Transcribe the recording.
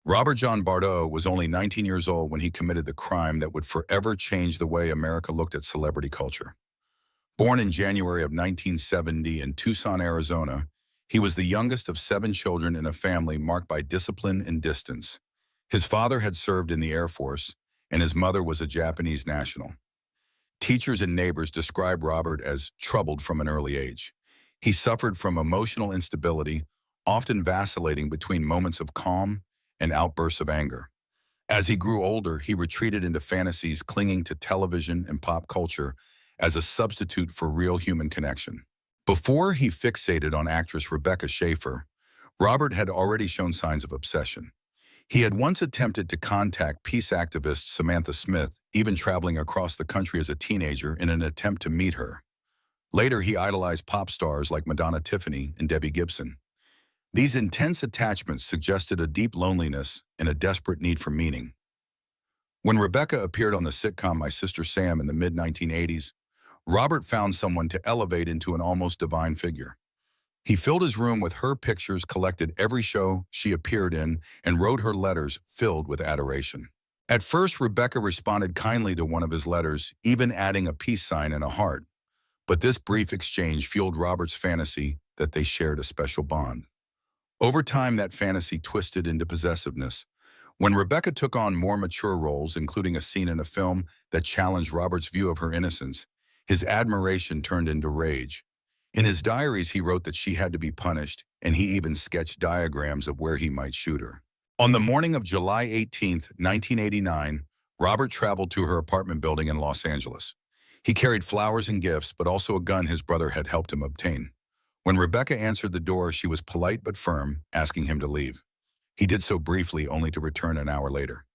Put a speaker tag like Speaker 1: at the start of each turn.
Speaker 1: Robert John Bardo was only 19 years old when he committed the crime that would forever change the way America looked at celebrity culture. Born in January of 1970 in Tucson, Arizona, he was the youngest of 7 children in a family marked by discipline and distance. His father had served in the Air Force, and his mother was a Japanese national. Teachers and neighbors described Robert as troubled from an early age. He suffered from emotional instability, often vacillating between moments of calm and outbursts of anger. As he grew older, he retreated into fantasies, clinging to television and pop culture as a substitute for real human connection. Before he fixated on actress Rebecca Schaeffer, Robert had already shown signs of obsession. He had once attempted to contact peace activist Samantha Smith, even traveling across the country as a teenager in an attempt to meet her. Later, he idolized pop stars like Madonna Tiffany and Debbie Gibson. These intense attachments suggested a deep loneliness and a desperate need for meaning. When Rebecca appeared on the sitcom My Sister Sam in the mid-1980s, Robert found someone to elevate into an almost divine figure. He filled his room with her pictures, collected every show she appeared in, and wrote her letters filled with adoration. At first, Rebecca responded kindly to one of his letters, even adding a peace sign and a heart. But this brief exchange fueled Robert's fantasy that they shared a special bond. Over time, that fantasy twisted into possessiveness. When Rebecca took on more mature roles, including a scene in a film that challenged Robert's view of her innocence, his admiration turned into rage. In his diaries, he wrote that she had to be punished, and he even sketched diagrams of where he might shoot her. On the morning of July 18, 1989, Robert traveled to her apartment building in Los Angeles. He carried flowers and gifts, but also a gun his brother had helped him obtain. When Rebecca answered the door, she was polite but firm, asking him to leave. He did so briefly, only to return an hour later.